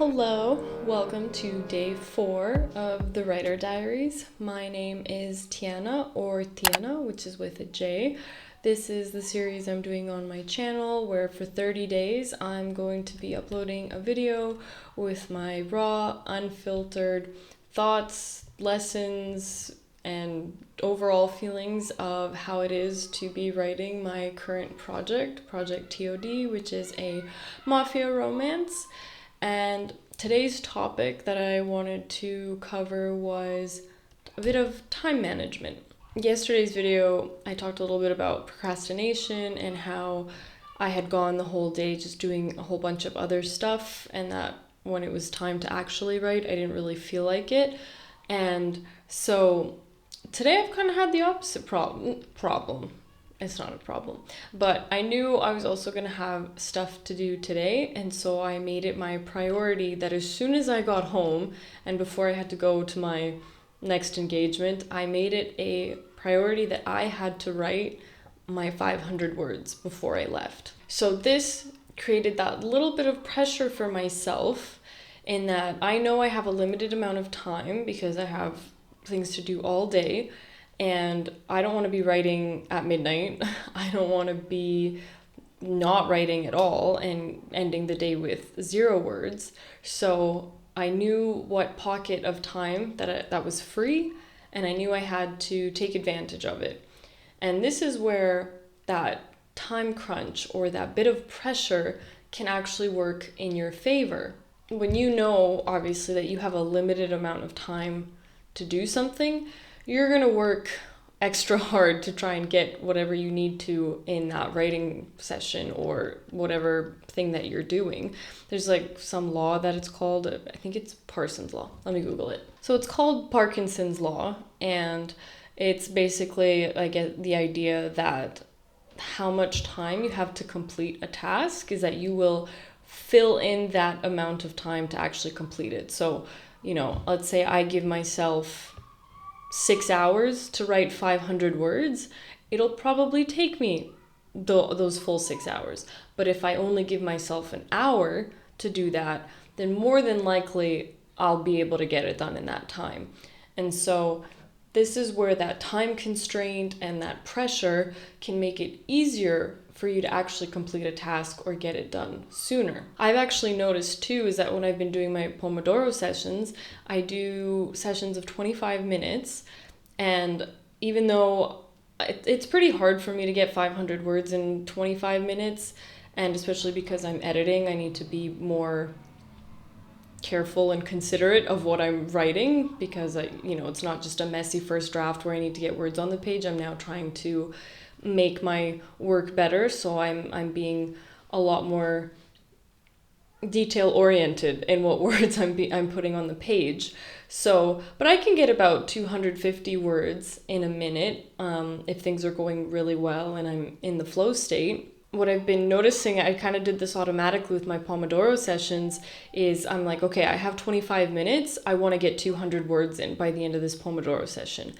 Hello, welcome to day 4 of the Writer Diaries. My name is Tiana, or Tiana, which is with a J. This is the series I'm doing on my channel where for 30 days I'm going to be uploading a video with my raw, unfiltered thoughts, lessons, and overall feelings of how it is to be writing my current project, Project TOD, which is a mafia romance. And today's topic that I wanted to cover was a bit of time management. Yesterday's video, I talked a little bit about procrastination and how I had gone the whole day just doing a whole bunch of other stuff, and that when it was time to actually write, I didn't really feel like it. And so today I've kind of had the opposite problem. It's not a problem, but I knew I was also going to have stuff to do today, and so I made it my priority that as soon as I got home and before I had to go to my next engagement, I made it a priority that I had to write my 500 words before I left. So this created that little bit of pressure for myself in that I know I have a limited amount of time because I have things to do all day. And I don't want to be writing at midnight. I don't want to be not writing at all and ending the day with 0 words. So I knew what pocket of time that was free, and I knew I had to take advantage of it. And this is where that time crunch or that bit of pressure can actually work in your favor. When you know, obviously, that you have a limited amount of time to do something, you're going to work extra hard to try and get whatever you need to in that writing session or whatever thing that you're doing. There's like some law that it's called, I think it's Parsons law. Let me Google it. So it's called Parkinson's law, and it's basically like the idea that how much time you have to complete a task is that you will fill in that amount of time to actually complete it. So, let's say I give myself 6 hours to write 500 words, it'll probably take me those full 6 hours. But if I only give myself an hour to do that, then more than likely I'll be able to get it done in that time. And so this is where that time constraint and that pressure can make it easier for you to actually complete a task or get it done sooner. I've actually noticed too is that when I've been doing my Pomodoro sessions, I do sessions of 25 minutes. And even though it's pretty hard for me to get 500 words in 25 minutes, and especially because I'm editing, I need to be more careful and considerate of what I'm writing because it's not just a messy first draft where I need to get words on the page. I'm now trying to make my work better, so I'm being a lot more detail oriented in what words I'm putting on the page. So, but I can get about 250 words in a minute if things are going really well and I'm in the flow state. What I've been noticing, I kind of did this automatically with my Pomodoro sessions, is I'm like, okay, I have 25 minutes. I want to get 200 words in by the end of this Pomodoro session.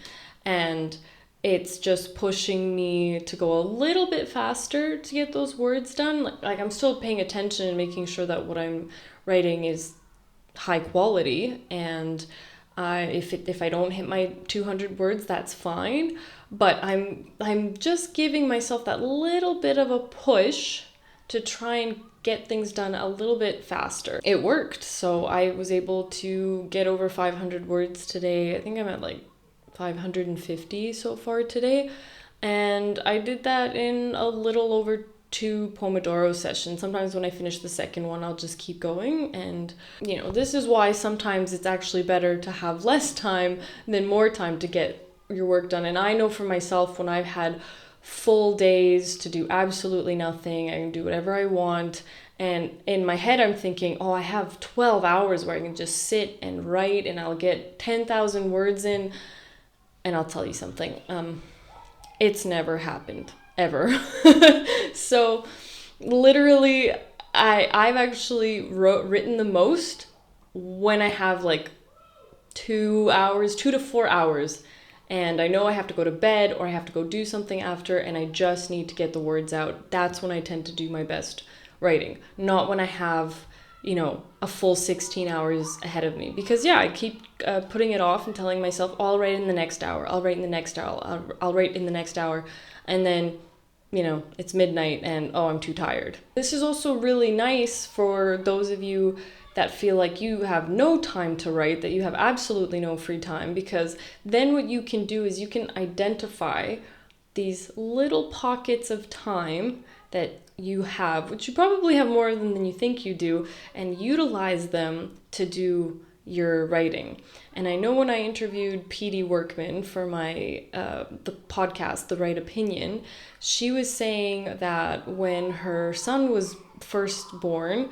And it's just pushing me to go a little bit faster to get those words done. Like I'm still paying attention and making sure that what I'm writing is high quality. And if I don't hit my 200 words, that's fine. But I'm just giving myself that little bit of a push to try and get things done a little bit faster. It worked. So I was able to get over 500 words today. I think I'm at like 550 so far today. And I did that in a little over 2 Pomodoro sessions. Sometimes when I finish the second one, I'll just keep going. And, this is why sometimes it's actually better to have less time than more time to get your work done. And I know for myself, when I've had full days to do absolutely nothing, I can do whatever I want. And in my head, I'm thinking, oh, I have 12 hours where I can just sit and write and I'll get 10,000 words in. And I'll tell you something, it's never happened, ever. So literally, I've actually written the most when I have like 2 to 4 hours. And I know I have to go to bed or I have to go do something after, and I just need to get the words out. That's when I tend to do my best writing, not when I have a full 16 hours ahead of me. Because yeah, I keep putting it off and telling myself, oh, I'll write in the next hour, I'll write in the next hour, I'll write in the next hour. And then, it's midnight and, oh, I'm too tired. This is also really nice for those of you that feel like you have no time to write, that you have absolutely no free time, because then what you can do is you can identify these little pockets of time that you have, which you probably have more than you think you do, and utilize them to do your writing. And I know when I interviewed PD Workman for my the podcast, The Right Opinion, she was saying that when her son was first born,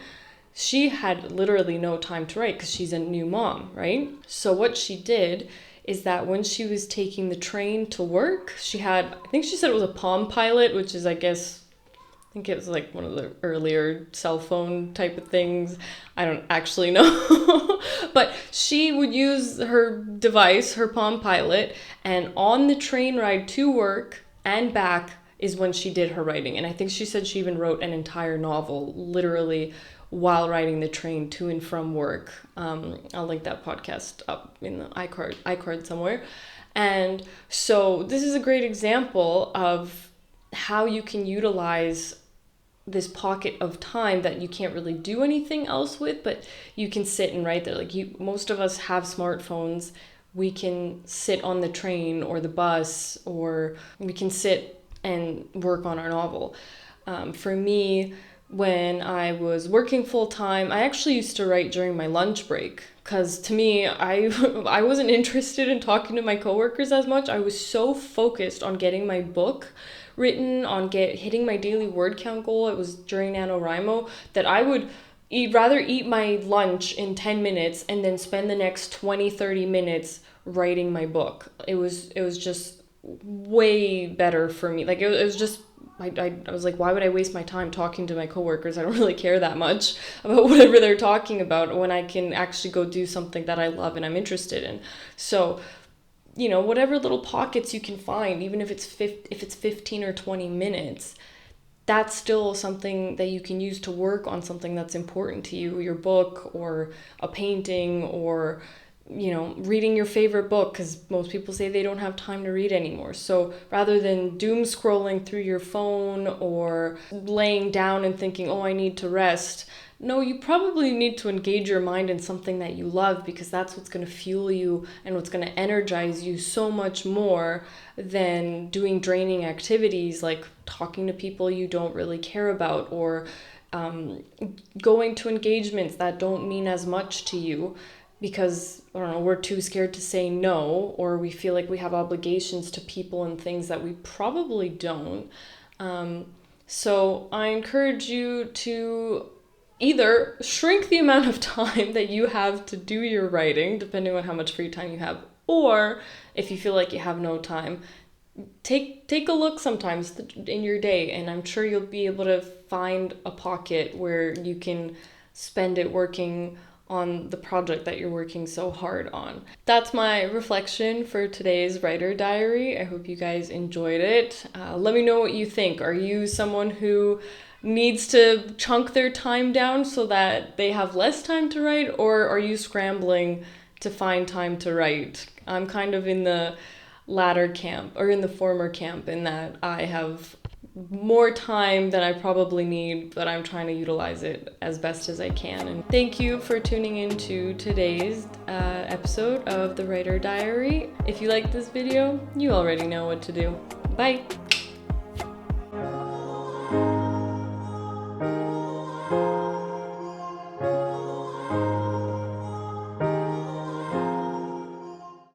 she had literally no time to write because she's a new mom, right? So what she did is that when she was taking the train to work, I think she said it was a Palm Pilot, which is, I think it was like one of the earlier cell phone type of things. I don't actually know. But she would use her device, her Palm Pilot, and on the train ride to work and back is when she did her writing. And I think she said she even wrote an entire novel, literally, while riding the train to and from work. I'll link that podcast up in the iCard somewhere. And so this is a great example of how you can utilize this pocket of time that you can't really do anything else with, but you can sit and write there. Like most of us have smartphones. We can sit on the train or the bus, or we can sit and work on our novel. For me, when I was working full time, I actually used to write during my lunch break, because to me, I wasn't interested in talking to my coworkers as much. I was so focused on getting my book written, on hitting my daily word count goal. It was during NaNoWriMo, that I would rather eat my lunch in 10 minutes and then spend the next 20-30 minutes writing my book. It was just way better for me. Like it was just, I was like, why would I waste my time talking to my coworkers? I don't really care that much about whatever they're talking about when I can actually go do something that I love and I'm interested in. So, whatever little pockets you can find, even if it's 15 or 20 minutes, that's still something that you can use to work on something that's important to you, your book or a painting, or reading your favorite book, because most people say they don't have time to read anymore. So rather than doom scrolling through your phone or laying down and thinking, oh, I need to rest, no, you probably need to engage your mind in something that you love, because that's what's going to fuel you and what's going to energize you so much more than doing draining activities like talking to people you don't really care about, or going to engagements that don't mean as much to you, because, I don't know, we're too scared to say no, or we feel like we have obligations to people and things that we probably don't. So I encourage you to either shrink the amount of time that you have to do your writing, depending on how much free time you have, or if you feel like you have no time, take a look sometimes in your day, and I'm sure you'll be able to find a pocket where you can spend it working on the project that you're working so hard on. That's my reflection for today's writer diary. I hope you guys enjoyed it. Let me know what you think. Are you someone who needs to chunk their time down so that they have less time to write, or are you scrambling to find time to write? I'm kind of in the latter camp, or in the former camp, in that I have more time than I probably need, but I'm trying to utilize it as best as I can. And thank you for tuning in to today's episode of The Writer Diary. If you like this video, you already know what to do. Bye!